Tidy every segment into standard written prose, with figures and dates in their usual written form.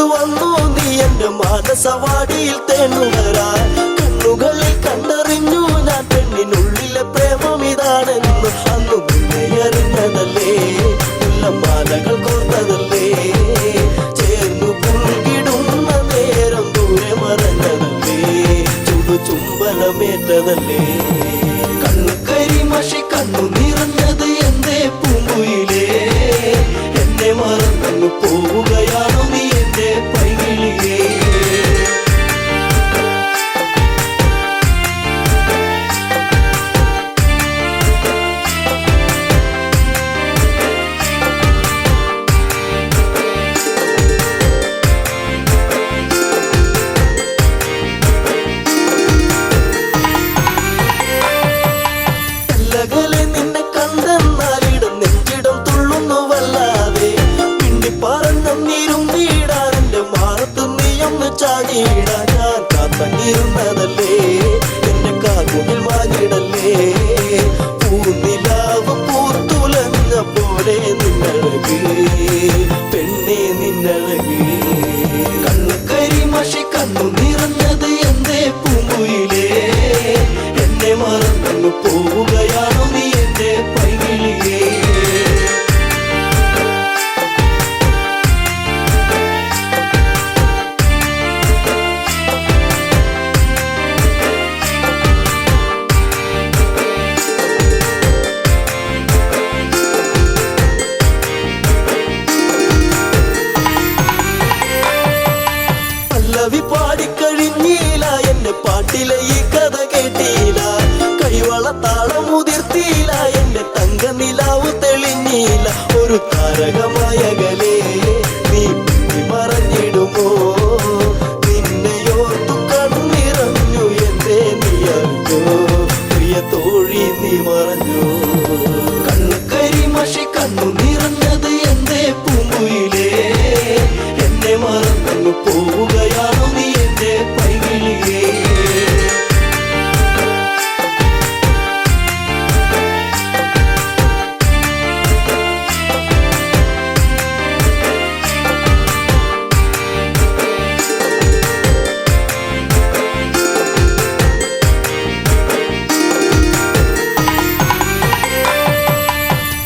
അടുത്തു വന്നു നീ എന്റെ മാനസവാടിയിൽ തേനുകരാൻ. കണ്ണുകളിൽ കണ്ടറിഞ്ഞു ഞാൻ പെണ്ണിനുള്ളിലെ പ്രേമം ഇതാണെന്ന്. അന്നു നിന്നെ അറിഞ്ഞതല്ലേ, മാലകൾ കോർത്തതല്ലേ, ചേർന്നു പുൽകിടുന്ന നേരം ദൂരെ മറഞ്ഞതല്ലേ, ചുംബനമേറ്റതല്ലേ. കണ്ണു കരിമഷി കണ്ണു നിറഞ്ഞത് എന്തേ പൂങ്കുയിലേ, എന്നെ മറന്നു പോവുകയാണോ നീ എന്റെ പൈകിളിയേ. നിന്നെ കണ്ടെന്നാലിടം നെഞ്ചിടം തുള്ളുന്നു വല്ലാതെ. പിണ്ടി പറഞ്ഞിരും നീടാൻ എന്റെ മാറത്ത് നീയൊന്ന് ചാടിയിടാൻ. ഞാൻ കാത്തങ്ങിരുന്നതല്ലേ, എന്റെ കാർമുകിൽ മാഞ്ഞിടല്ലേ. പൂനിലാവ് പൂത്തുലഞ്ഞ പോലെ നിന്നഴക് പെണ്ണെ നിന്നഴക്. കണ്ണു കരിമഷി കണ്ണു നിറഞ്ഞത് എന്തേ പൂങ്കുയിലേ, എന്നെ മറന്നു പോവുകയാണോ നീ എന്റെ പൈകിളിയേ. പല്ലവി പാടിക്കഴിഞ്ഞില്ല, എന്റെ പാട്ടിലെ ഈ കഥ കേട്ടില്ല. കൈവളത്താളം മുതിർത്തിയില്ല, എന്റെ തങ്ക നിലാവ് തെളിഞ്ഞില്ല. ഒരു താരകമായകലേ നീ മറഞ്ഞിടുമോ, നിന്നെയോർത്തു കണ്ണിറഞ്ഞു എന്തേ നീ അറിഞ്ഞോ, പ്രിയ തോഴി നീ മറഞ്ഞോ. കണ്ണു കരിമഷി കണ്ണു നിറഞ്ഞത് എന്തേ പൂങ്കുയിലേ, എന്നെ മറന്നു പോവുകയാണോ നീ എന്റെ പൈകിളിയേ.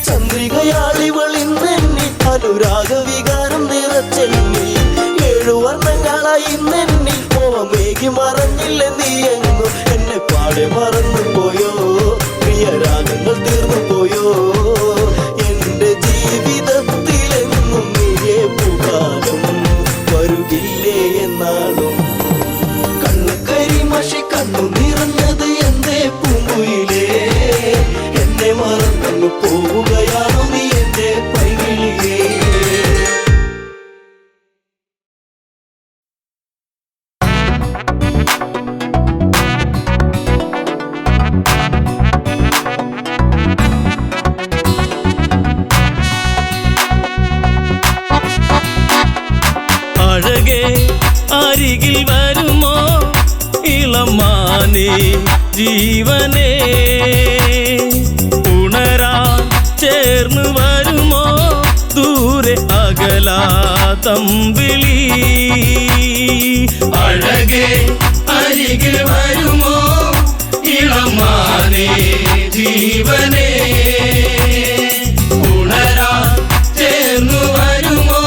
ചന്ദ്രികയാളിവളിന്നെന്നിൽ അനുരാഗവികാരം നിറച്ചെന്നിൽ. 7 വർണ്ണങ്ങളായി ഇന്നെന്നിൽ മോഹമേകി മറഞ്ഞില്ല നീ എങ്ങും. എന്നെ പാടെ മറന്നു പോയോ, പ്രിയരാഗങ്ങൾ തീർന്നു പോയോ. എന്റെ ജീവിതത്തിലെങ്ങും നീയേ പൂകാലം വരുകില്ലേ എന്നാളും. കണ്ണു കരിമഷി കണ്ണു നിറഞ്ഞത് എന്തേ പൂങ്കുയിലേ, എന്നെ മറന്നു പോവുകയാണോ നീ എന്റെ പൈകിളിയേ. അഴകേ അരികിൽ വരുമോ ഇളമാനേ ജീവനേ, ഉണരാൻ ചേർന്ന് വരുമോ ദൂരെ അകലാതമ്പിളി. അഴകേ അരികിൽ വരുമോ ഇളമാനേ ജീവനേ, ഉണരാൻ ചേർന്നു വരുമോ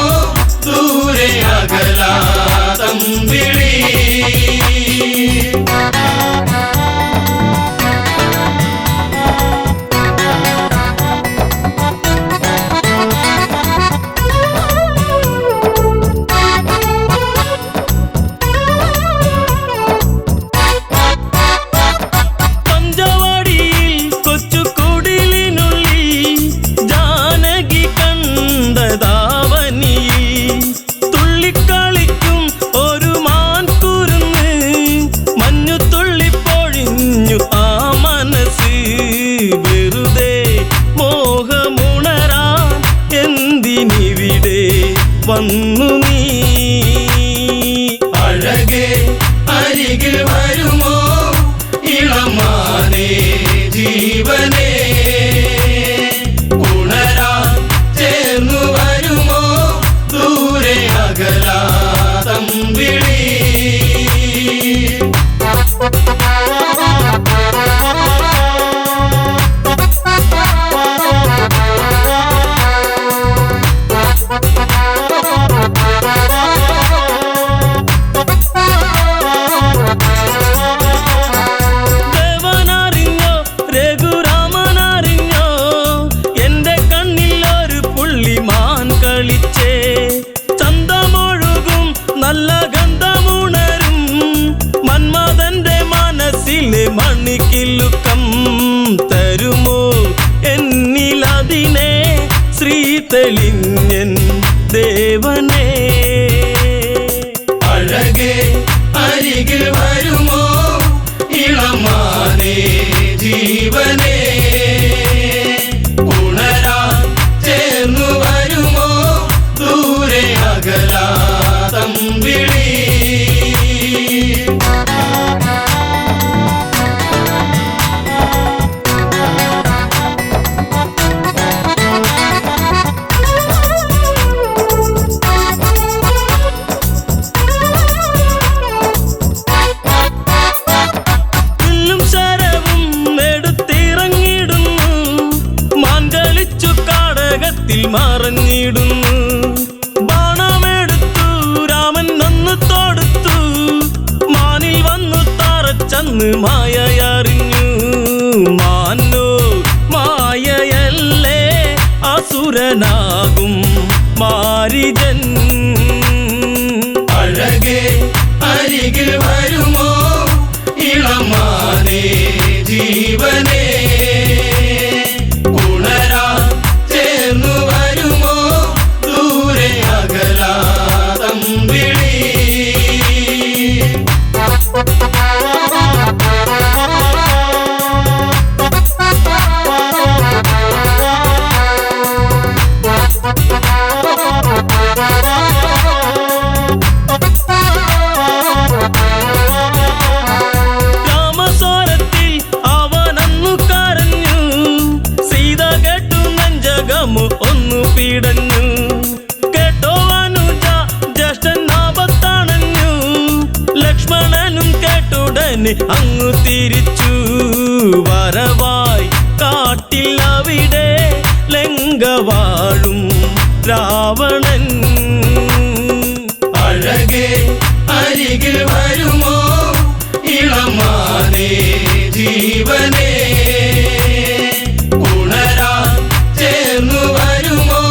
ദൂരെ അകലാതമ്പിളി. തമ്പിളി. ദേവനറിഞ്ഞോ രഘുരാമനറിഞ്ഞോ എന്റെ കണ്ണിൽ ഒരു പുള്ളിമാൻ കളിച്ചേ. ചന്തമൊഴുകും നല്ല ഗന്ധമുണരും മന്മഥന്റെ മനസ്സിലെ മണിക്കിലുക്കം തരുമോ എന്നിലതിനെ ശ്രീ തെളിഞ്ഞൻ ദേവനേ. അഴകേ അരികിൽ വരുമോ ഇളമാനേ ജീവനേ. ഉണരാൻ ചേർന്നു വരുമോ ദൂരെ അകലാ തമ്പിളി. വില്ലും ശരവും എടുത്തിറങ്ങിടുന്നു മാൻകളിച്ചു കാടകത്തിൽ മറഞ്ഞിടുന്നു. ബാണമെടുത്തു രാമൻ ഒന്ന് തൊടുത്തു മാനിൽ വന്നു തറച്ചന്ന് മായയറിഞ്ഞു. മാനോ മായയല്ലേ അസുരനാകും മാരിജൻ. അഴകേ അരികിൽ വരുമോ ഇളമാനേ ജീവനേ. ഉണരാൻ ചേർന്നു വരുമോ ദൂരെ അകലാ തമ്പിളി. രാമസ്വരത്തിൽ അവനന്നു കരഞ്ഞു സീത കേട്ടു നെഞ്ചകമു ഒന്നു പിടഞ്ഞു. കേട്ടോ അനുജ ജ്യേഷ്ഠൻ ആപത്തണഞ്ഞു ലക്ഷ്മണനും കേട്ടുടനെ അങ്ങു തിരിച്ചു. വരവായി കാട്ടിൽ അവിടെ ലങ്ക വാഴും രാവണൻ. അഴകേ അരികിൽ വരുമോ ഇളമാനേ ജീവനേ. ഉണരാൻ ചേർന്നു വരുമോ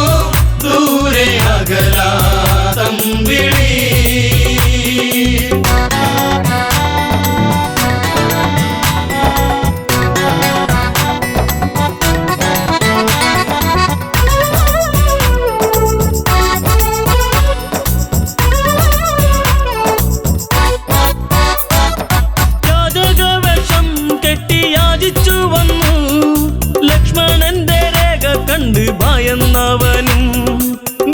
ദൂരെ അകലാ തമ്പിളി. യാചകവേഷം കെട്ടി യാചിച്ചു വന്നു ലക്ഷ്മണന്റെ രേഖ കണ്ട് ഭയന്നവനും.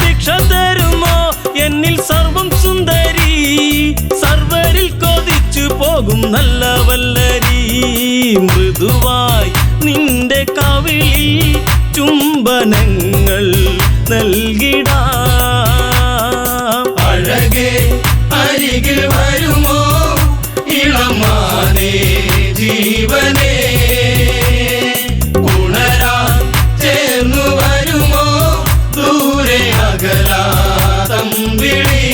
ഭിക്ഷ തരുമോ എന്നിൽ സർവം സുന്ദരി സർവരിൽ കൊതിച്ചു പോകും നല്ല വല്ലരി. മൃദുവായി നിന്റെ കവിളിൽ ചുംബനങ്ങൾ നൽകിടാം. അഴകേ അരികിൽ വരുമോ ഇളമാനേ ജീവനേ. ഉണരാൻ ചേർന്നു വരുമോ ദൂരെ അകലാ തമ്പിളി.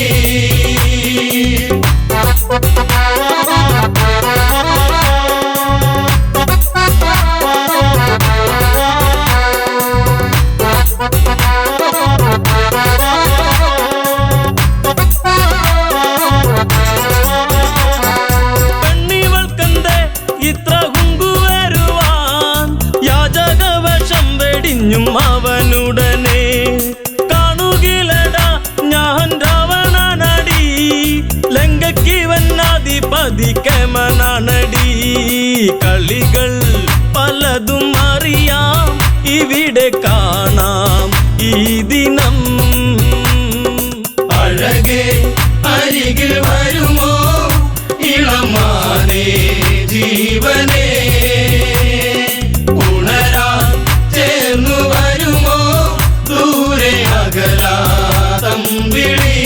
പെണ്ണിവൾക്കെന്തേ ഇത്ര കുങ്കുവരുവാൻ യാചകവേഷം വെടിഞ്ഞും അവനുടനെ. കാണുകിലടാ ഞാൻ രാവണനടി ലങ്കയ്ക്കിവനാധിപതി കേമനാണടി. കളികൾ പലതും അറിയാം ഇവിടെ കാണാം ഈ ദിനം. അഴകേ അരികിൽ വരുമോ ഇളമാനേ ജീവനേ. ഉണരാൻ ചേർന്നു വരുമോ ദൂരെ അകലാ തമ്പിളി.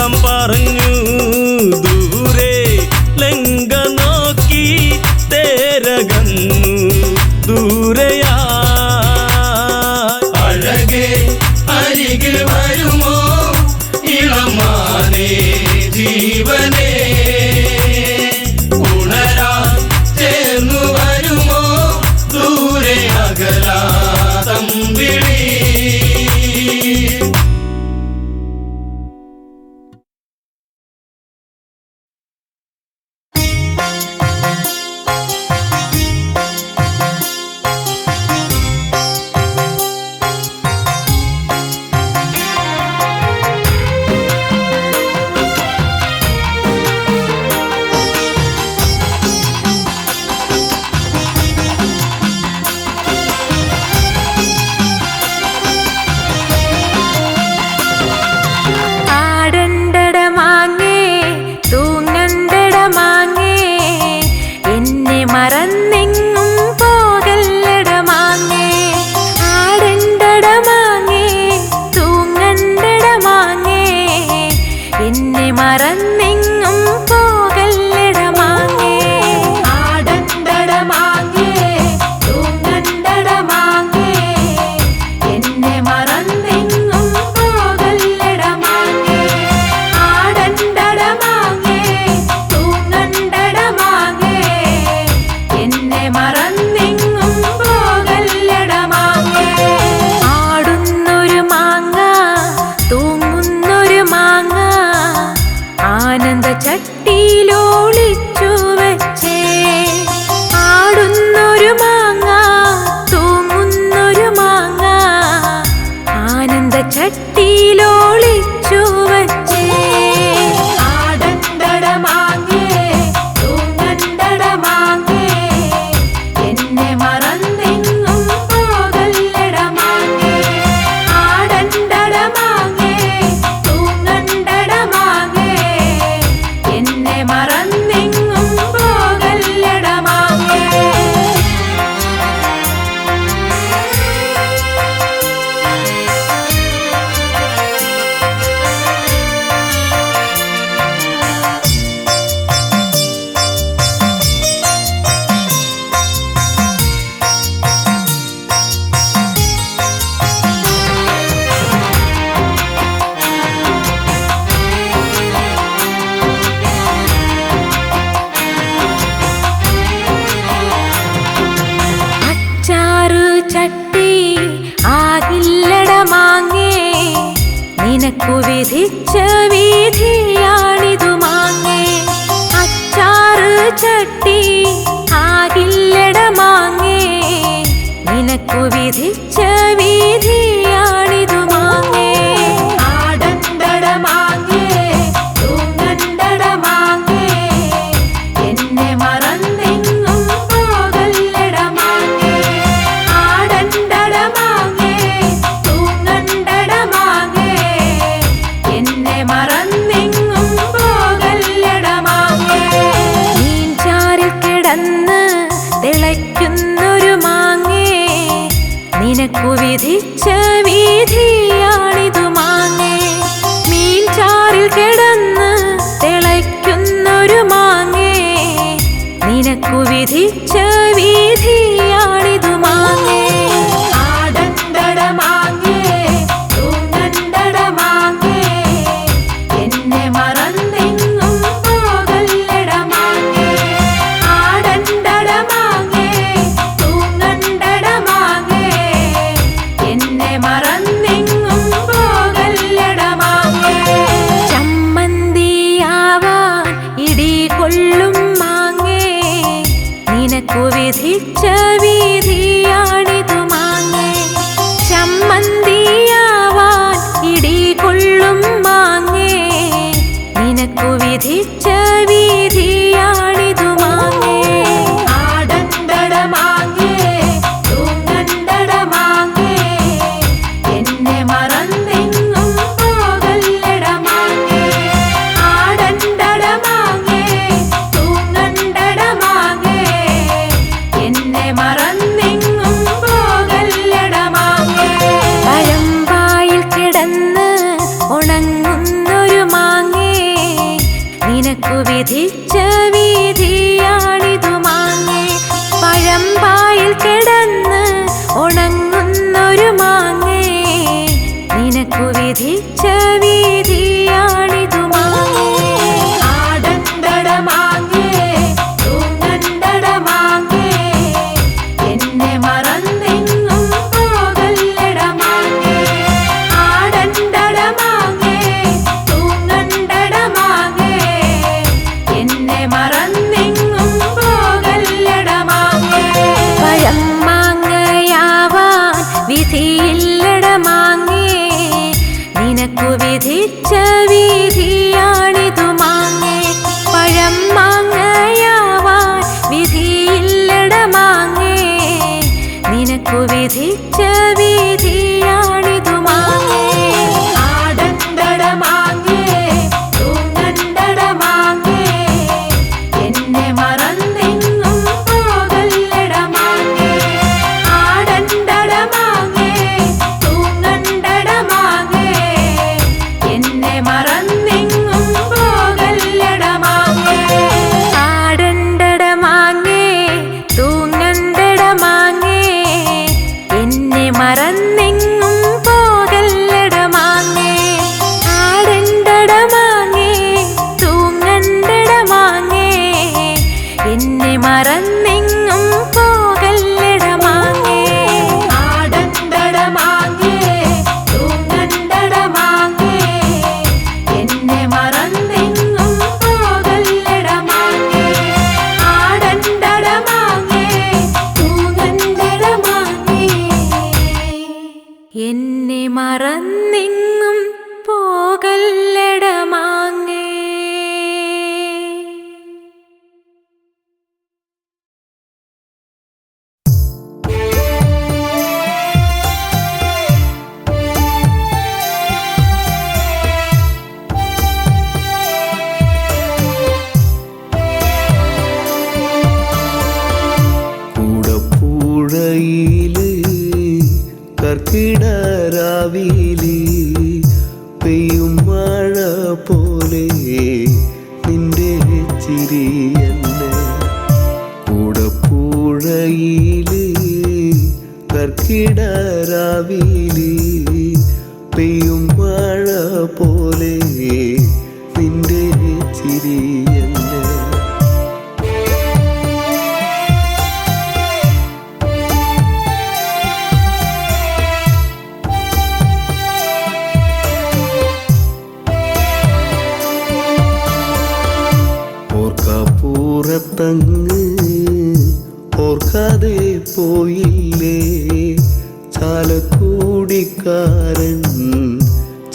കള്ളം പറഞ്ഞു ദൂരെ ലങ്ക നോക്കി തേരകന്നു ദൂരയാ അഴകേ അരികിൽ വരുമോ ഇളമാനേ ജീവനേ ഉണരാൻ ചേർന്നു വരുമോ ദൂരെ അകലാ തമ്പിളി നിനക്കു വിധിച്ച വിധിയാണിതു മാങ്ങേ അച്ചാറ് ചട്ടി ആകില്ലട മാങ്ങേ നിനക്കു വിധിച്ച വിധിയാണിതു മാങ്ങേ ആടണ്ടട മാങ്ങേ തൂങ്ങണ്ടട മാങ്ങേ എന്നെ മറന്നെങ്ങും പോകല്ലട മാങ്ങേ ആടണ്ടട മാങ്ങേ തൂങ്ങണ്ടട മാങ്ങേ എന്നെ മറന്നെങ്ങും പോകല്ലട മാങ്ങേ മീൻചാറിൽ കിടന്ന് തിളയ്ക്കുന്നൊരു മാങ്ങേ നിനക്കു വിധിച്ച വിധിയാണിതു മാങ്ങേ മീൻചാറിൽ കിടന്ന് തിളയ്ക്കുന്നൊരു മാങ്ങേ നിനക്കു വിധിച്ച വിധിയാണിതു മാങ്ങേ ആടണ്ടട മാങ്ങേ തൂങ്ങണ്ടട മാങ്ങേ എന്നെ മറന്നെങ്ങും പോകല്ലട മാങ്ങേ ആടണ്ടട മാങ്ങേ തൂങ്ങണ്ടട മാങ്ങേ എന്നെ മറന്നെങ്ങും പോകല്ലട മാങ്ങേ ചമ്മന്തിയാവാൻ ഇടി കൊള്ളും മാങ്ങേ നിനക്കു നിനക്കു വിധിച്ച വിധിയാണിതു മാങ്ങേ. പഴമ്പായിൽ കിടന്ന് ഉണങ്ങുന്നൊരു മാങ്ങേ, നിനക്കു വിധിച്ച വിധിയാണിതു മാങ്ങേ. ആടണ്ടട മാങ്ങേ, തൂങ്ങണ്ടട മാങ്ങേ, എന്നെ മറന്നെങ്ങും പോകല്ലട മാങ്ങേ. ആടണ്ടട മാങ്ങേ, തൂങ്ങണ്ടട മാങ്ങേ, എന്നെ മറന്നെങ്ങും പോകല്ലട മാങ്ങേ. പഴം മാങ്ങയാവാൻ വിധിയില്ലട മാങ്ങേ, നിനക്കു വിധിച്ച വിധിയാണിതു മാങ്ങേ. പഴം മാങ്ങയാവാൻ വിധിയില്ലട മാങ്ങേ, നിനക്കു വിധിച്ച വിധിയാണിതു മാങ്ങേ. ആടണ്ടട മാങ്ങേ, തൂങ്ങണ്ടട മാങ്ങേ, എന്നെ മറന്നെങ്ങും പോകല്ലട മാങ്ങേ. ആടണ്ടട മാങ്ങേ, തൂങ്ങണ്ടട മാങ്ങേ, എന്നെ മറന്നെങ്ങും പോകല്ലട മാങ്ങേ. ആടണ്ടട മാങ്ങേ, തൂങ്ങണ്ടട മാങ്ങേ, എന്നെ മറന്നെങ്ങും പോകല്ലട മാങ്ങേ. ആടണ്ടട മാങ്ങേ, തൂങ്ങണ്ടട മാങ്ങേ, എന്നെ മറന്നെങ്ങും പോകല്ലട മാങ്ങേ. ആടണ്ടട മാങ്ങേ, തൂങ്ങണ്ടട മാങ്ങേ, എന്നെ മറന്നെങ്ങും പോകല്ലട മാങ്ങേ. ആടണ്ടട മാങ്ങേ, തൂങ്ങണ്ടട മാങ്ങേ, എന്നെ മറന്നെങ്ങും പോകല്ലട മാങ്ങേ. കൂടപ്പുഴയില് കർക്കിടരാവില് പെയ്യും മഴ പോലെ നിന്റെ ചിരിയന്നെ. കൂടപ്പുഴയില് കർക്കിടരാവില് പെയ്യും മഴ പോലെ നിന്റെ ചിരിയന്നെ. ഓർക്കപ്പുറത്തങ്ങ് ഓർക്കാതെ പോയില്ലേ ചാലക്കുടിക്കാരൻ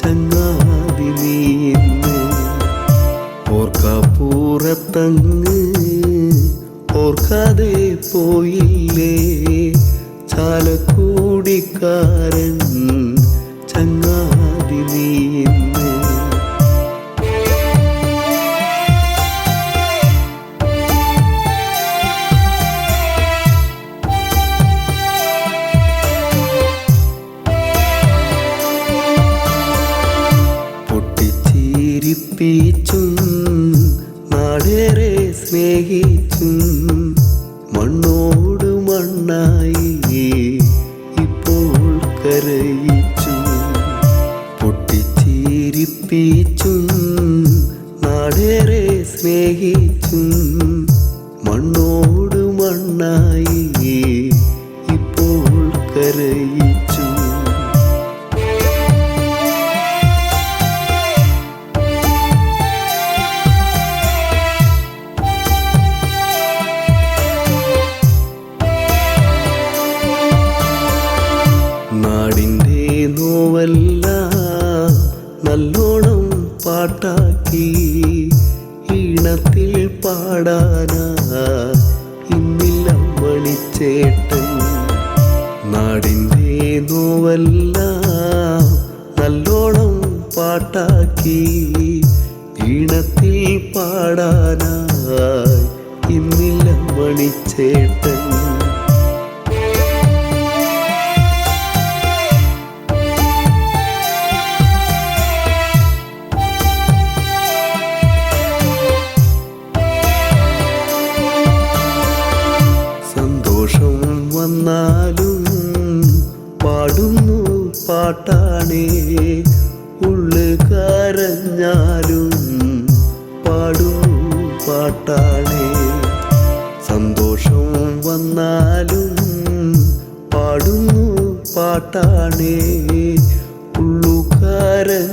ചങ്ങാതി നീ ഇന്ന്. ഓർക്കപ്പുറത്തങ്ങ് ഓർക്കാതെ പോയില്ലേ ചാലക്കുടിക്കാരൻ ചങ്ങാതി നീ ഇന്ന്. പൊട്ടിച്ചിരിപ്പിച്ചും നാടേറെ സ്നേഹിച്ചും മണ്ണോട് മണ്ണായി ഇപ്പോൾ കരയിച്ചു. പൊട്ടിച്ചിരിപ്പിച്ചും നാടേറെ സ്നേഹിച്ചും മണ്ണോട് മണ്ണായി ഇപ്പോൾ കരയിച്ചു. നാടിൻ്റെ നോവല്ല നല്ലോണം പാട്ടാക്കി ഈണത്തിൽ പാടാനാ ഇന്നില്ല മണിച്ചേട്ടൻ. നാടിൻ്റെ നോവല്ല നല്ലോണം പാട്ടാക്കി ഈണത്തിൽ പാടാനായി ഇന്നില്ല മണിച്ചേട്ടൻ.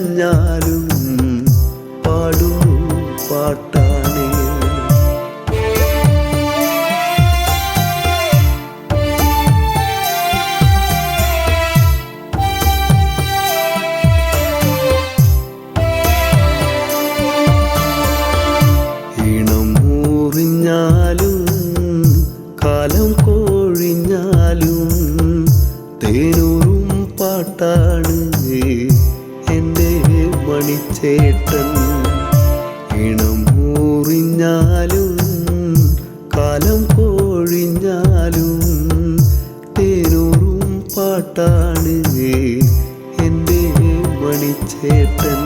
കരഞ്ഞാലും പാടുന്നു പാട്ടാണ്. ഈണം മൂറിഞ്ഞാലും കാലം കോഴിഞ്ഞാലും തേനൂറും പാട്ടാണ് എൻ്റെ മണിച്ചേട്ടൻ. ഈണം മൂറിഞ്ഞാലും കാലം കോഴിഞ്ഞാലും തേനൂറും പാട്ടാണ് എൻ്റെ മണിച്ചേട്ടൻ.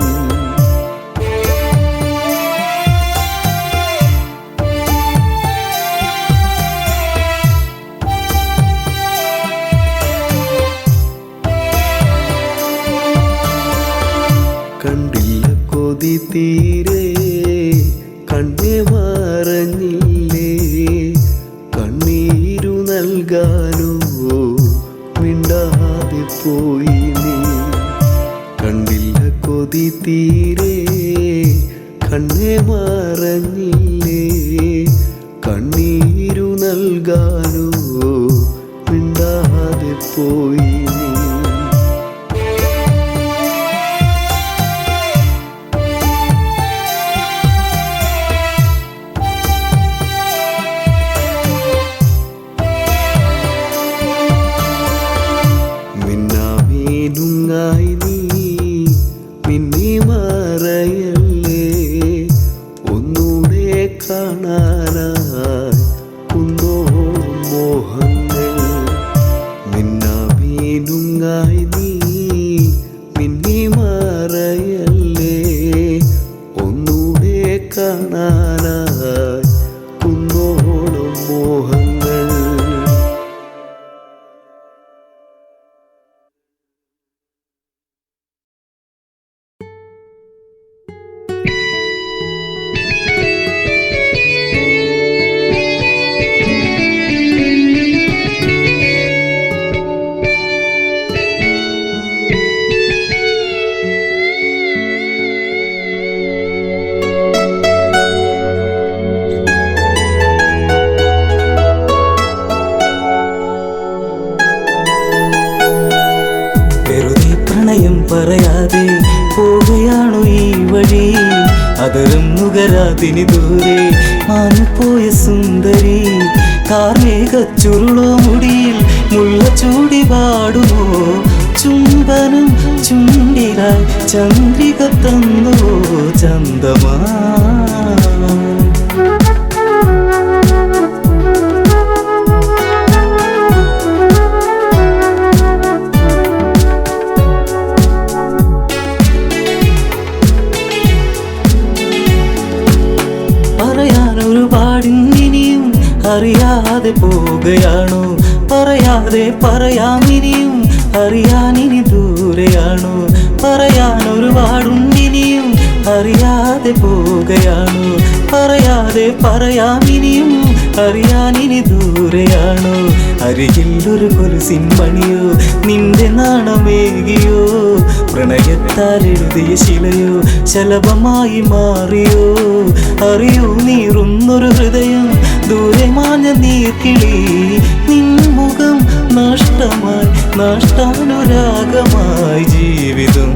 കണ്ടില്ല കൊതി തീരെ കണ്ണേ മറഞ്ഞില്ലേ, കണ്ണീരു നൽകാനോ മിണ്ടാതെ പോയി നീ. കണ്ടില്ല കൊതി തീരെ കണ്ണേ മറഞ്ഞില്ലേ, കണ്ണീരു നൽകാനോ മിണ്ടാതെ പോയി നീ. മിന്നാമീനുങ്ങായി നീ മിന്നി മറയല്ലേ, ഒന്നൂടെ കാണാനായി കുന്നോളം മോഹങ്ങൾ. മിന്നാമീനുങ്ങായി നീ മിന്നി മറയല്ലേ, ഒന്നൂടെ കാണാനായി കുന്നോളം മോഹങ്ങൾ. പറയാതെ പോവുകയാണു ഈ വഴി, അതരം നുകരാതിനി ദൂരെ മാഞ്ഞുപോയ സുന്ദരി. കാർമേഘച്ചുരുളോ മുടിയിൽ മുല്ലച്ചൂടി പാടുമോ, ചുംബനം ചുണ്ടിലായി ചന്ദ്രിക തന്നുവോ ചന്ദമാ. പറയാനൊരുപാടിനിയും അറിയാതെ പോവുകയാണോ, പറയാതെ പറയാമിനിയും അറിയാനിനി ദൂരെയാണോ. പറയാനൊരുപാടുണ്ടിനിയും അറിയാതെ പോവുകയാണോ, പറയാതെ പറയാമിനിയും അറിയാനിനി ദൂരെയാണോ. അരികിൽ ഒരു കൊലുസിൻ മണിയോ നിന്റെ നാണമേകിയോ, പ്രണയത്താൽ എഴുതിയ ശിലയോ ശലഭമായി മാറിയോ. അറിയൂ നീറുന്നൊരു ഹൃദയം ദൂരെ മാഞ്ഞ നീർക്കിളി, നിൻ മുഖം നഷ്ടമായി നഷ്ടാനുരാഗമായി ജീവിതം.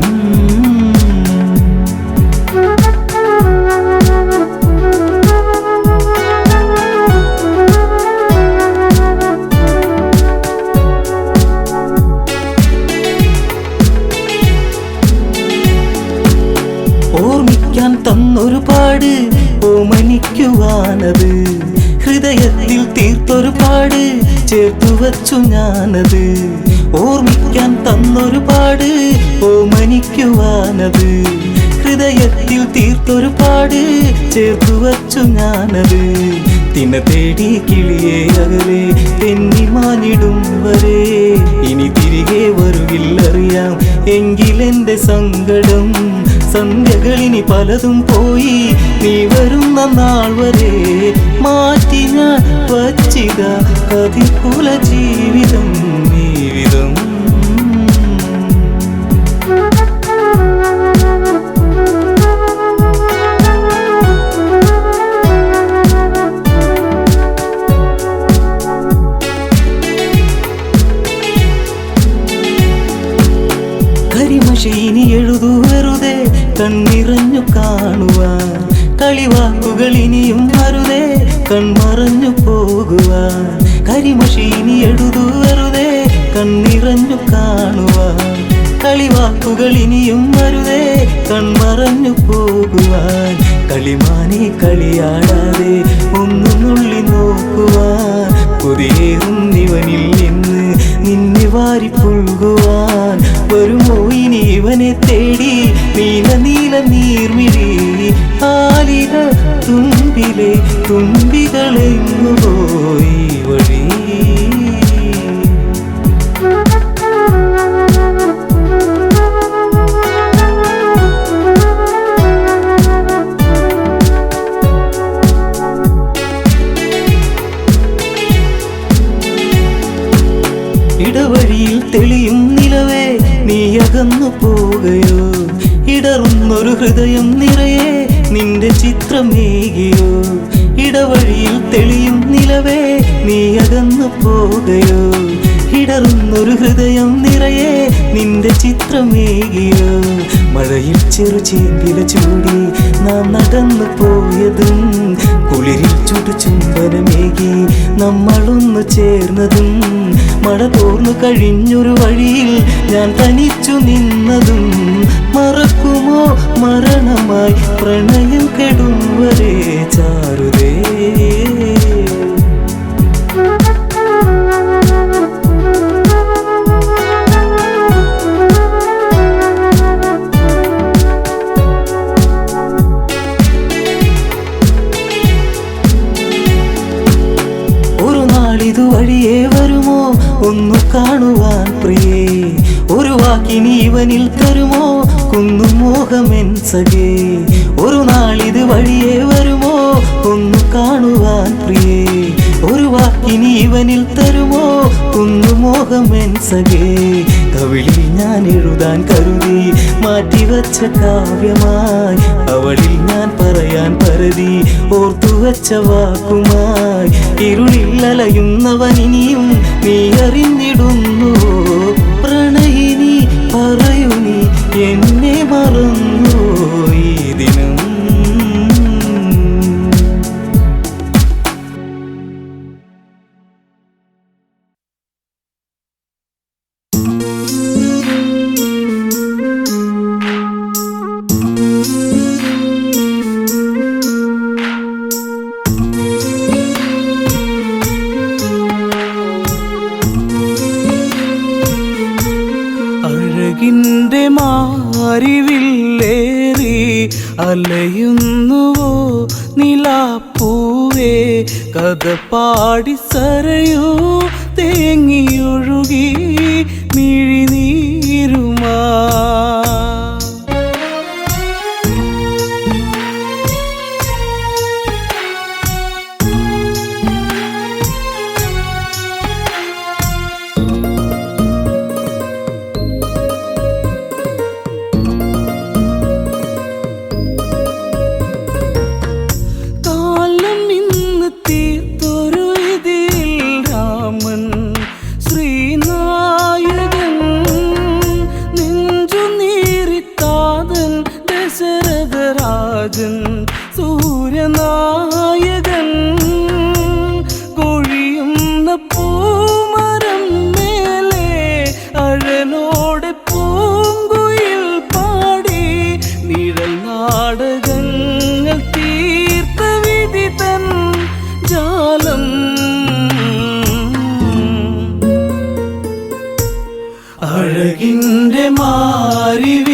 ഓർമ്മിക്കാൻ തന്നൊരു പാട് ഓമനിക്കുവാനത്, ഹൃദയത്തിൽ തീർത്തൊരു പാട് ചേർത്തു വച്ചു ഞാനത്. ഓർമ്മിക്കാൻ തന്നൊരു പാട് ഓമനിക്കുവാനത്, ഹൃദയത്തിൽ തീർത്തൊരു പാട് ചേർത്തു വച്ചു ഞാനത്. തിന തേടി കിളിയെ അകലെ തെന്നി മാനിടും വരെ ഇനി തിരികെ വരുകില്ലറിയാം എങ്കിലെന്റെ സങ്കടം. സന്ധ്യകളിനി പലതും പോയി നീ വരുന്ന നാൾ വരെ മാറ്റി ഞാൻ വച്ചിത കതികുല ജീവിതം ജീവിതം. കണ്ണിറഞ്ഞു കാണുവാൻ. കളിവാക്കുകൾ ഇനിയും അരുതേ കൺമറഞ്ഞു പോകുവാൻ. കരിമഷി ഇനി എഴുതു വെറുതെ കണ്ണിറഞ്ഞു കാണുവാൻ. കളിവാക്കുകൾ ഇനിയും അരുതേ കൺമറഞ്ഞു പോകുവാൻ. കളിമാനെ കളിയാടാതെ ഒന്നു നുള്ളി നോക്കുവാൻ. കൊതിയേറും ഇവനിൽ നിന്ന് നിന്നെ വാരി പുൽകുവാൻ. വരുമോ ഇനി ഇവനെ തേടി നീല നീല നീർമിഴി. ആലില തുമ്പിലെ തുമ്പികളെങ്ങു പോയി വഴി. ഇടവഴിയിൽ തെളിയും നിലവേ നീ അകന്നു പോകയോ. ഇടറുന്നൊരു ഹൃദയം നിറയെ നിന്റെ ചിത്രമേകിയോ. ഇടവഴിയിൽ തെളിയും നിലവേ നീ അകന്നു പോകയോ. ഇടറുന്നൊരു ഹൃദയം നിറയെ നിന്റെ ചിത്രമേകിയോ. മഴയിൽ ചെറുചേമ്പില ചൂടി നാം നടന്നു പോയതും കുളിരിൽ ചുടുചുംബനമേകി നമ്മളൊന്നു ചേർന്നതും. മഴ തോർന്നു കഴിഞ്ഞൊരു വഴിയിൽ ഞാൻ തനിച്ചു നിന്നതും. മറക്കുമോ മരണമായി പ്രണയം കെടും വരെ ചാരുതേ. ഇതുവഴിയേ വരുമോ ഒന്നു കാണുവാൻ പ്രിയേ. ഒരു വാക്കിനി ഇവനിൽ തരുമോ കുന്നുമോഹമെൻ സഖേ. ഒരു നാളിത് വഴിയേ വരുമോ ഒന്നു കാണുവാൻ പ്രിയേ. ഒരു വാക്കിനി ഇവനിൽ തരുമോ കുന്നുമോഹമെൻ സഖേ. കവിളിൽ ഞാൻ എഴുതാൻ കരുതി മാറ്റിവച്ച കാവ്യമായി. അവളിൽ ഞാൻ പറയാൻ പരതി ഓർത്തുവച്ച വാക്കുമായി. ഇരുളിൽ അലയുന്നവനിനിയും നീ അറിഞ്ഞിടുന്നു. പ്രണയിനി പറയൂ നീ എന്നെ മറന്നു ഈ ദിനം. അഴകിൻ്റെ മാരിവില്ലേറി അലയുന്നുവോ നിലാപ്പൂവേ. കഥ പാടി സരയൂ തേങ്ങിയൊഴുകി മിഴിനീരുമാ. സൂര്യനായകൻ കൊഴിയുന്ന പൂമരം മേലെ അഴലോടെ പൂങ്കുയിൽ പാടി. നിഴൽ നാടകങ്ങൾ തീർത്ത വിധി തൻ ജാലം. അഴകിൻ്റെ മാരിവില്ലേറി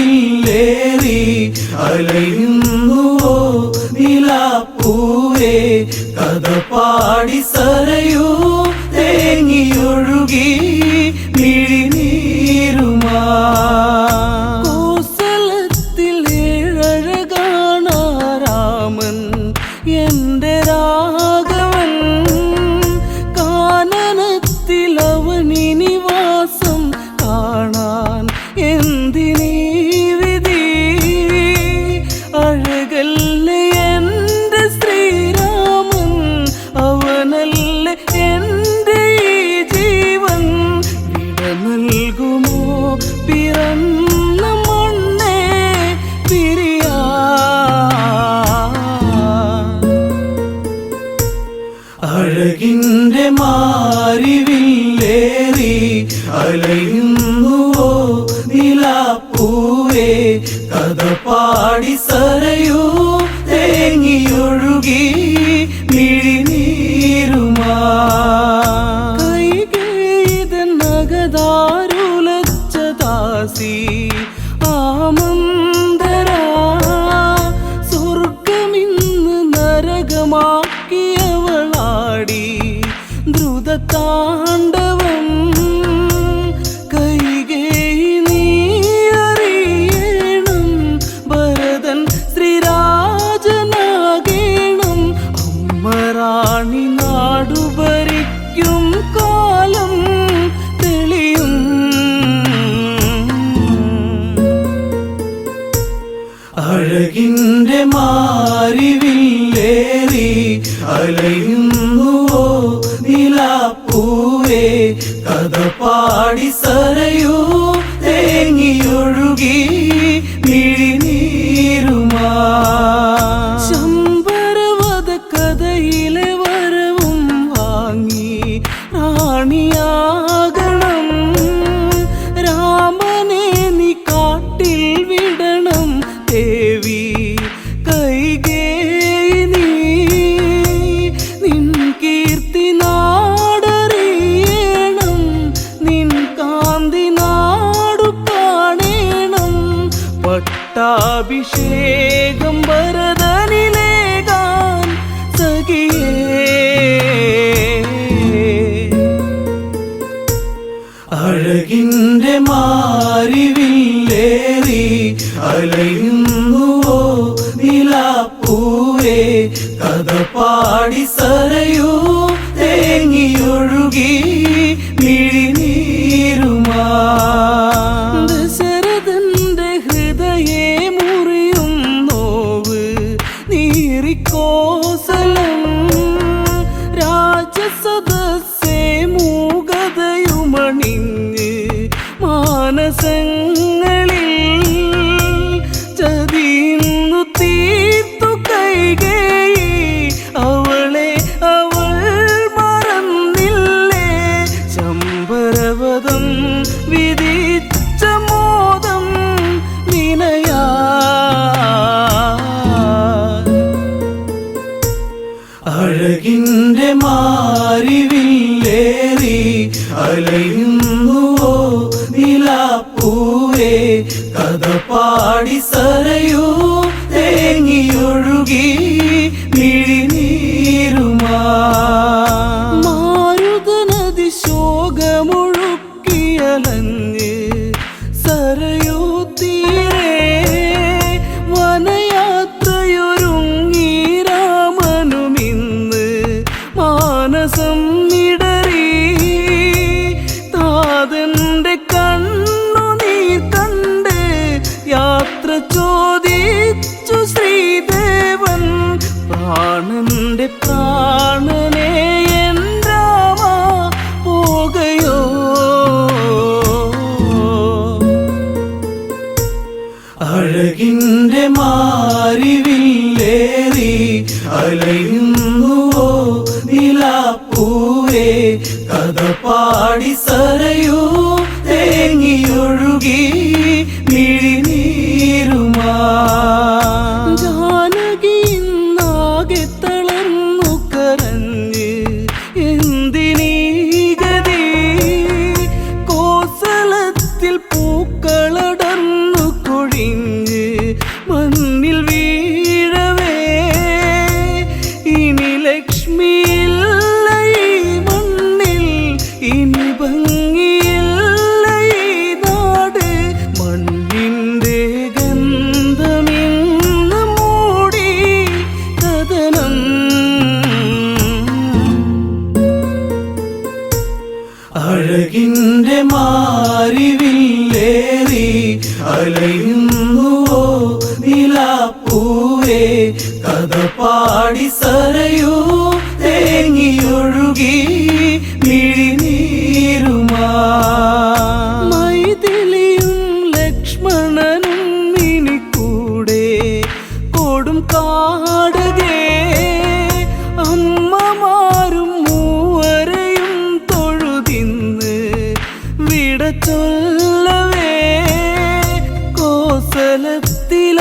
അലയുന്നുവോ നിലാപ്പൂവേ. കഥ പാടി സരയൂ തേങ്ങിയൊഴുകി മിഴിനീരുമാ. കോസലത്തിൽ ഏഴഴകാണ് രാമൻ എൻ്റെ രാഘവൻ. കാനനത്തിൽ അവനിനി വാസം കാണാൻ എന്തിനീ വിധി. അഴകല്ലേ എൻ്റെ ശ്രീരാമൻ, അവനല്ലേ എൻ്റെ ഈ ജീവൻ. വിട നൽകുമോ പിറന്ന പാടി സരയൂ തേങ്ങിയൊഴുകി മിഴിനീരുമാ കൈകേയിതൻ നഗതാരുലച്ച ദാസി ആമന്തരാ സ്വർഗമിന്ന് നരകമാക്കിയവളാടി ദ്രുതതാണ്ഡവം കൈകേയി നീ അറിയണം ഭരതൻ ശ്രീരാജനാകേണം അമ്മറാണി നാടു ഭരിക്കും കാലം തെളിയും അഴകിൻ്റെ മാരിവില്ലേറി അലയുന്നുവോ നിലാപ്പൂവേ കഥ പാടി സരയൂ തേങ്ങിയൊഴുകി മിഴിനീരുമാ ശമ്പരവധ കഥയിലെ വരവും വാങ്ങി റാണിയാകണം രാമനെ നീ കാട്ടിൽ വിടണം ദേവി കൈകേയി നീ നിൻ കീർത്തി നാടറിയണം നിൻ കാന്തി നാടു കാണേണം പട്ടാഭിഷേകം ഭരതനിലേകാൻ സഖിയേ അഴകിൻ്റെ മാരിവില്ലേറി അലയുന്നുവോ നിലാപ്പൂവേ കഥ പാടി സരയൂ തേങ്ങിയൊഴുകി മിഴിനീരുമാ ദശരഥന്റെ ഹൃദയേ മുറിയും നോവ് നീറിക്കോസലം രാജസദസ്സേ മൂകതയുമണിഞ്ഞ് മാനസങ്ങളിൽ ചതിയുന്നു തീർത്തു കൈകേയി അവളെ അവൾ മറന്നില്ലേ ശമ്പരവധം വിധിച്ച മോദം വിനയാ അഴകിൻ്റെ മാരിവില്ലേറി അലയുന്നുവോ നിലാപ്പൂവേ കഥ പാടി സരയൂ തേങ്ങിയൊഴുകി മിഴിനീരുമാ മാരുതനദി ശോകമൊഴുക്കിയലഞ്ഞ് സരയൂ തീരെ വനയാത്രയൊരുങ്ങി രാമനുമിന്ന് മാനസം ഇടറി താതന്റെ കണ്ണുനീർ കണ്ട് യാത്ര ചോദിച്ചു ശ്രീദേവൻ പ്രാണന്റെ പ്രാണനെ എൻ രാമ പോകയോ അഴകിൻ്റെ മാരിവില്ലേറി അലയുന്നുവോ നിലാപ്പൂവേ കഥ പാടി സരയൂ തേങ്ങിയൊഴുകി മിഴിനീരുമാ ജാനകി നാകെ തളർന്നു കരഞ്ഞ് എന്തിനീ ഗതി കോസലത്തിൽ പൂക്കളടർന്നു കൊഴിഞ്ഞ് മണ്ണിൽ വീഴവേ ഇനി ലക്ഷ്മിയില്ല ഈ മണ്ണിൽ ഇനി ഭംഗിയില്ല ഈ നാട് മണ്ണിൻ്റെ ഗന്ധമിന്ന് മൂടി കഥനം അഴകിൻ്റെ മാരിവില്ലേറി അലയുന്നുവോ നിലാപ്പൂവേ കഥ പാടി സരയൂ തേങ്ങിയൊഴുകി മിഴിനീരുമാ മൈഥിലിയും ലക്ഷ്മണനും ഇനി കൂടെ കൊടും കാടകേ അമ്മമാരും മൂവരെയും തൊഴുതിന്ന് വിട ചൊല്ലവേ കോസലത്തില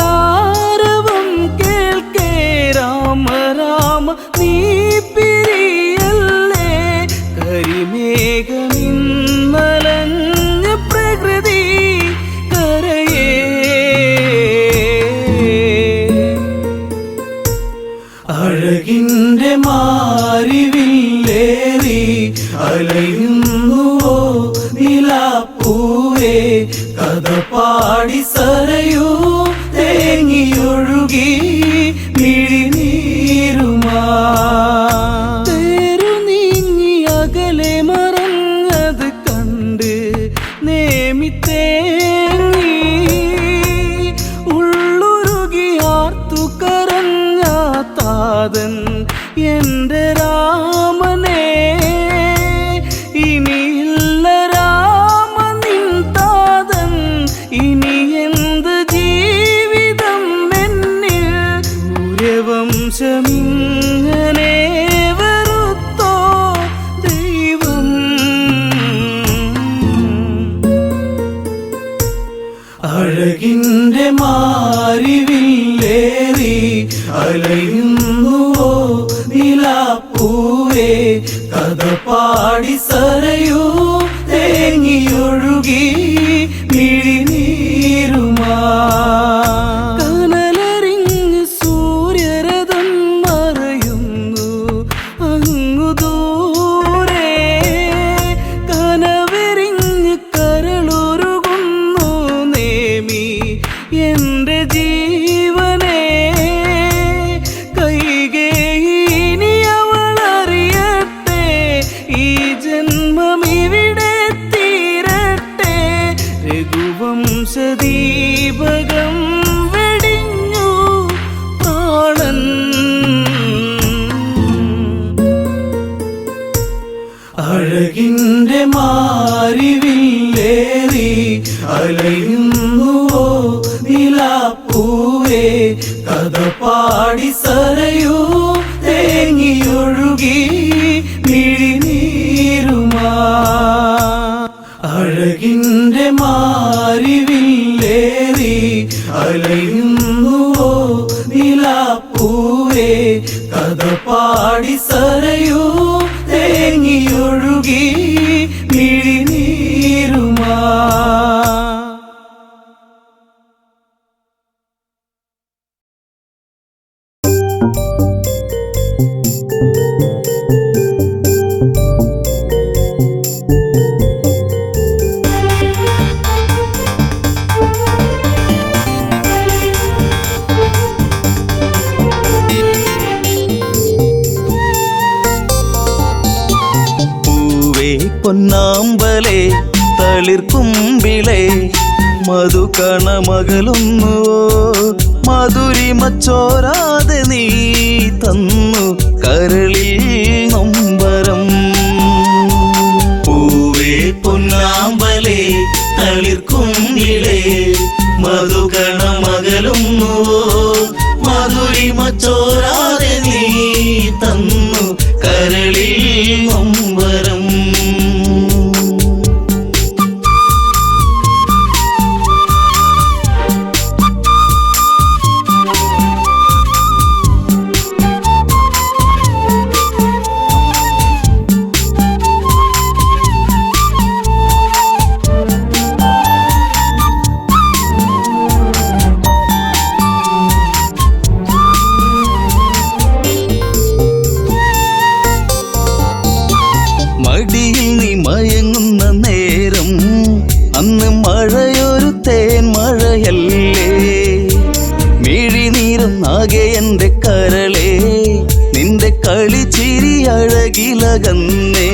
ഇനിയൊഴുകി മിഴിനീരുമാ തേരു നീങ്ങി അകലെ മറഞ്ഞത് കണ്ട് നേമിത്തേങ്ങി ഉള്ളുരുകി ആർത്തു കരഞ്ഞ താതൻ എൻ്റെ രാമനെ ഇനിയില്ല രാമ നിൻ താതൻ ഇനി എന്ത് ജീവിതം എന്നിൽ സൂര്യവംശമിങ്ങനെ വെറുത്തോ ദൈവം അഴകിൻ്റെ മാരിവില്ലേറി അലയുന്നുവോ നിലാപ്പൂവേ കഥ പാടി സരയൂ തേങ്ങിയൊഴുകി മിഴിനീരുമാ കനലറിഞ്ഞ് സൂര്യരഥം മറയുന്നു അങ്ങു ദൂരെ കനവെറിഞ്ഞ് കരളുരുകുന്നു നേമി എൻ്റെ ജീവനെ കൈകേയിനി അവളറിയട്ടെ ഈ ജന്മമിവിടെ തീരട്ടെ രഘുവംശദീപകം വെടിഞ്ഞു പ്രാണൻ അഴകിൻ്റെ മാരിവില്ലേറി അലയുന്നുവോ നിലാപ്പൂവേ കഥ പാടി സരയൂ തേങ്ങിയൊഴുകി മിഴിനീരുമാ അഴകിൻ്റെ മാരിവില്ലേറി അലയുന്നുവോ നിലാപ്പൂവേ കഥ പാടി സരയൂ തേങ്ങിയൊഴുകി മിഴിനീരുമാ പൊന്നാമ്പലേ തളിർക്കുമ്പിളേ മധുകണമകലുന്നുവോ മധുരിമച്ചോരാതെ നീ തന്നു കരളിൽ നൊമ്പരം പൂവേ പൊന്നാമ്പലേ തളിർക്കുമ്പിളേ മധുകണമകലുന്നുവോ മധുരിമച്ചോരാതെ നീ തന്നു കരളിൽ നൊമ്പരം മടിയിൽ നീ മയങ്ങുന്ന നേരം അന്ന് മഴയൊരു തേൻ മഴയല്ലേ മിഴിനീരുന്നാകെ എൻ്റെ കരളേ നിന്റെ കളിച്ചിരി അഴകിലകന്നേ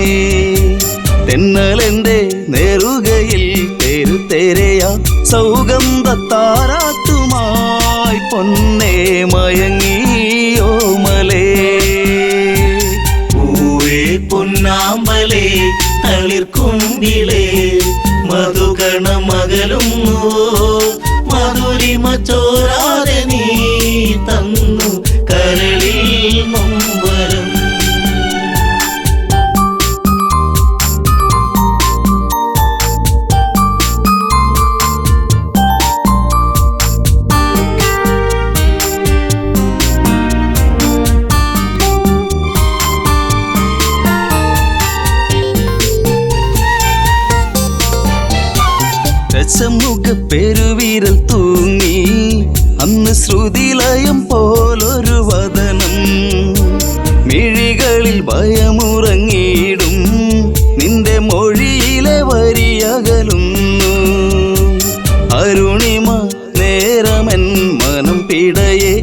തെന്നലെൻ്റെ നെറുകയിൽ തെരുതെരയാ സൗഗന്ധ താരാട്ടുമായി പൊന്നേ മയങ്ങിയോമലേ പൂവേ പൊന്നാമ്പലേ തളിർക്കുമ്പിളേ മധുകണമകലുന്നുവോ മധുരിമച്ചോരാതെ നീ തന്നു കരളിൽ നൊമ്പരം രസമുഖ പെരുവിരൽ തൂങ്ങി അന്ന് ശ്രുതിലയം പോലൊരു വദനം മിഴികളിൽ ഭയമുറങ്ങിയിടും നിന്റെ മൊഴിയിലെ വരിയകലുന്നു അരുണിമ നേരമൻ മനം പിടയെ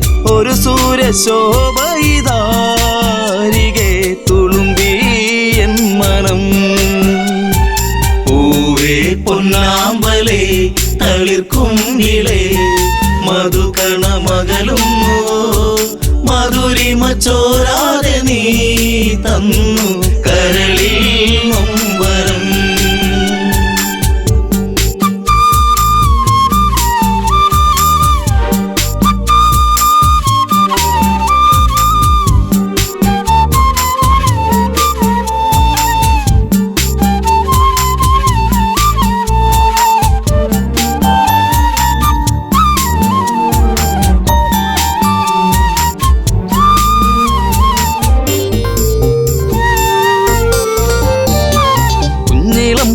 ഒരു സൂര്യശോഭയിതാരികെ തുളുമ്പി എൻ മനം. പൂവേ പൊന്നാമ്പലേ തളിർക്കുങ്കിളേ മധുകണമകലുന്നു മധുരിമ ചോരാതെ നീ തന്നു കരളിൽ നൊമ്പരം.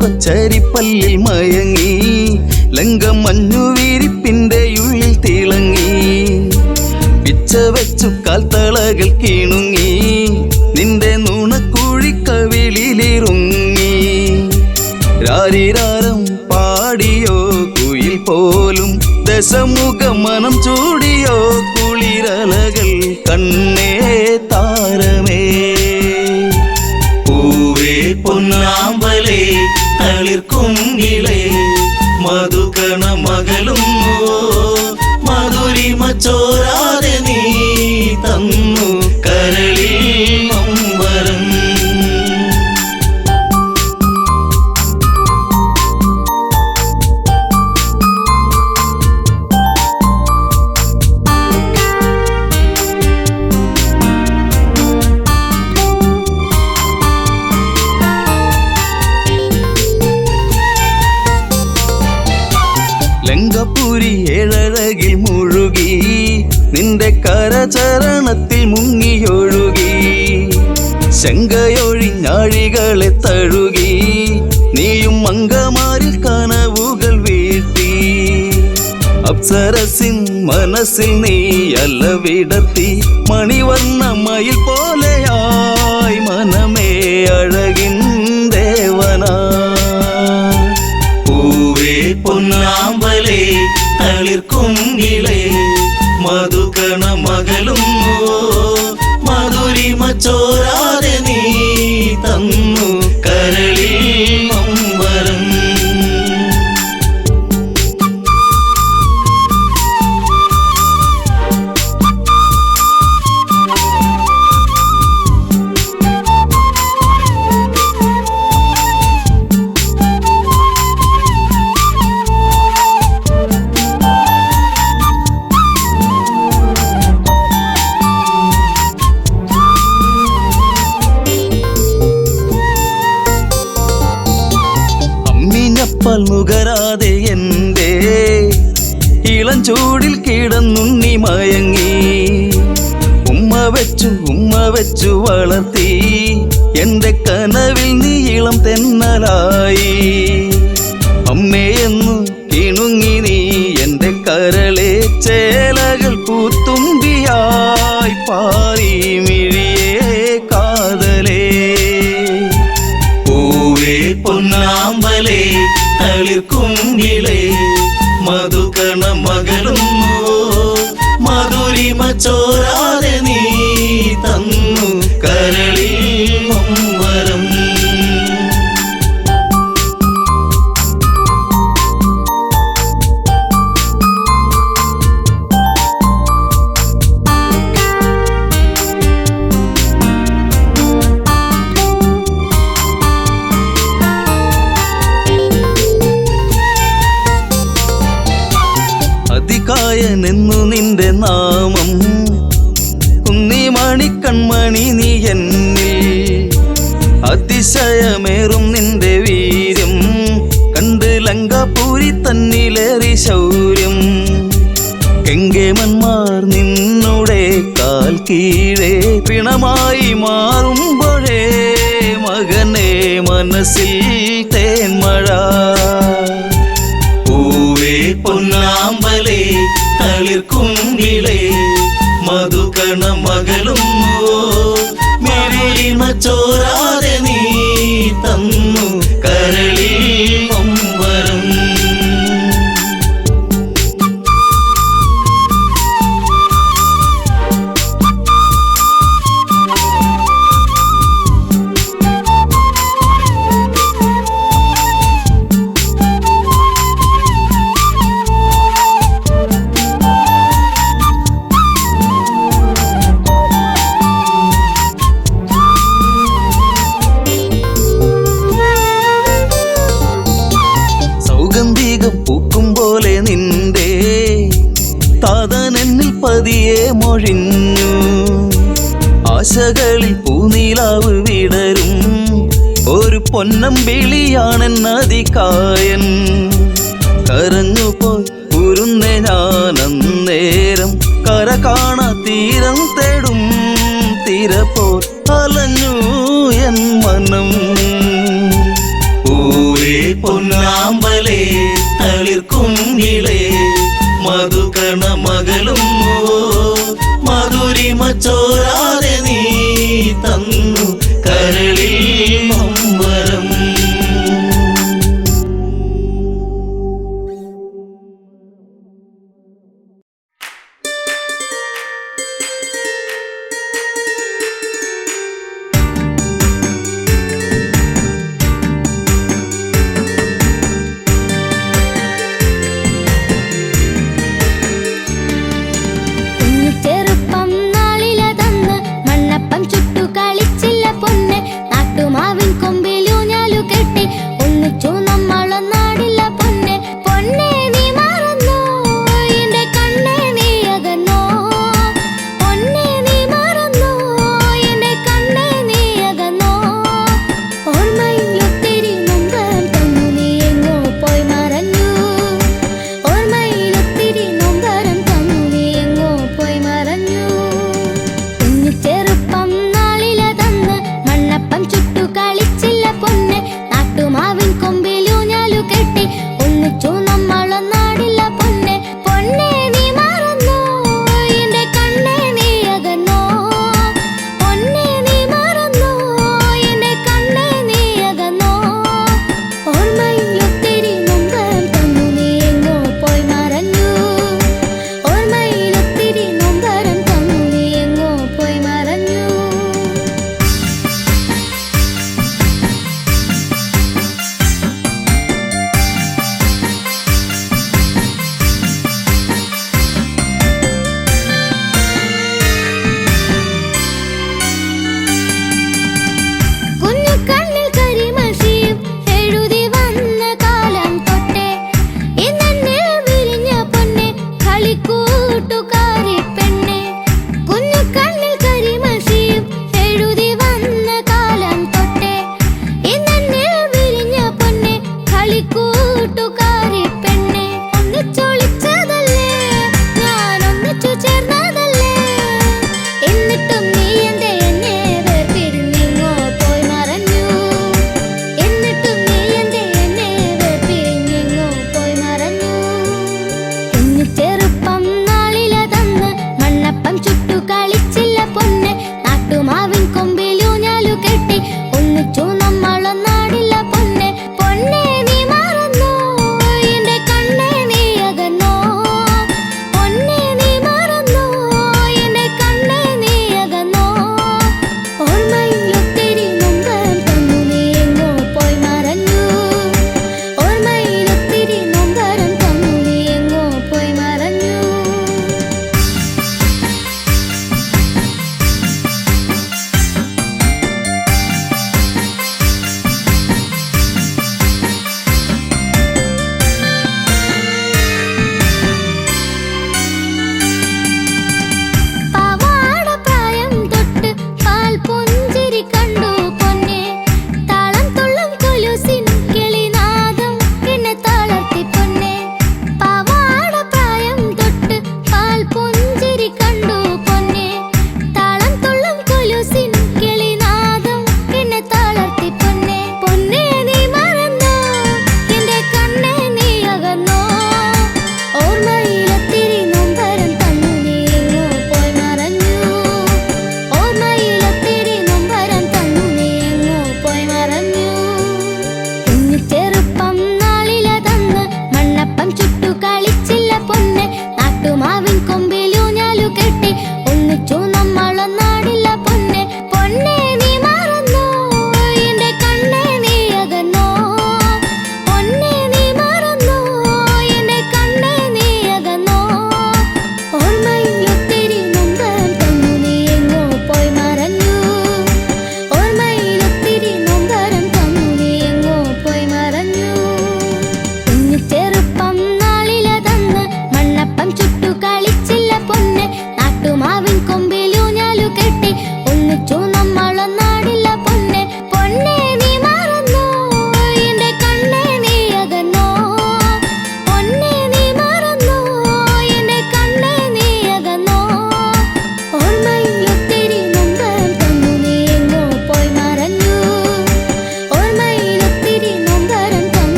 കൊച്ചരിപ്പല്ലിൽ മയങ്ങി ലങ്കം മഞ്ഞുവിരിപ്പിന്റെ ഉള്ളിൽ തിളങ്ങി. പിച്ച വെച്ചു കാൽത്തളകൾ കിണുങ്ങി നിന്റെ നുണക്കുഴിക്കവിളിലിറുങ്ങി. രാരിരാരം പാടിയോ കുയിൽ പോലും ദശമുഖ മനം ചൂടിയോ കുളിരലകൾ കണ്ണേ താരമേ. പൂവേ പൊന്നാമ്പലേ തളിർക്കുങ്കിളേ മധുകണമകലുന്നു മധുരിമ ചോരാതെ നീ തന്നു കരളിൽ നൊമ്പരം. ലങ്കപുരി ഏഴഴകിൽ മുഴുകി നിന്റെ കരചരണത്തിൽ മുങ്ങിയൊഴുകി. ശങ്കയൊഴിഞ്ഞാഴികളെ തഴുകി നീയും മങ്കമാരിൽ കനവുകൾ വീഴ്ത്തി. അപ്സരസിൻ മനസ്സിൽ നീ അലവിടത്തി മണിവർണ്ണ മയിൽ പോലെയായി മനമേ അഴകിൻ ദേവനാ. പൂവേ പൊന്നാമ്പലേ തളിർക്കുങ്കിളേ മധുകണമകലുന്നു മധുരിമ ചോരാതെ നീ തന്നു കരളിൽ നൊമ്പരം. അമ്മിഞ്ഞപ്പാൽ നുകരാതെ എൻ്റെ ഇളം ചൂടിൽ കിടന്നുണ്ണി മയങ്ങി. ഉമ്മ വെച്ചു വളർത്തി എൻ്റെ കനവിൽ നീ ഇളം തെന്നലായി. അമ്മയെന്നു കിണുങ്ങി നീ എൻ്റെ കരളെ ചേലകൾ പൂത്തുമ്പിയായി പാറി മിഴിയേ കാതലേ. പൂവേ പൊന്നാമ്പലേ തളിർക്കുങ്കിളേ മധുകണമകലുന്നു മധുരിമ ചോരാതെ നീ തന്നു കരളിൽ നൊമ്പരം. അതികായനെന്നു നിന്റെ നാമം കുന്നിമണി കൺമണി നീ എന്നിൽ. അതിശയമേറും നിന്റെ വീര്യം കണ്ട് ലങ്കാപുരി തന്നിലേറി ശൗര്യം. കെങ്കേമന്മാർ നിന്നുടെ കാൽ കീഴേ പിണമായി മാറുമ്പോഴേ മകനെ മനസ്സിൽ തേന്മഴ. പൂവേ പൊന്നാമ്പലേ തളിർക്കുങ്കിളേ മധുകണമകലുന്നു മധുരിമ ചോരാതെ നീ തന്നു കരളിൽ നൊമ്പരം. പ്രിയമൊഴിഞ്ഞു ആശകളിൽ പൂനിലാവ് വിടരും ഒരു പൊന്നമ്പിളിയാണെന്നതികായൻ കരഞ്ഞുപോയി ഉരുന്നേ ഞാനന്നേരം കര കാണാ തീരം തേടും തിരപ്പോൾ അലഞ്ഞു എൻ മനം പൂവേ പൊന്നാമ്പലേ തളിർക്കുങ്കിളേ മധുകണ മകളും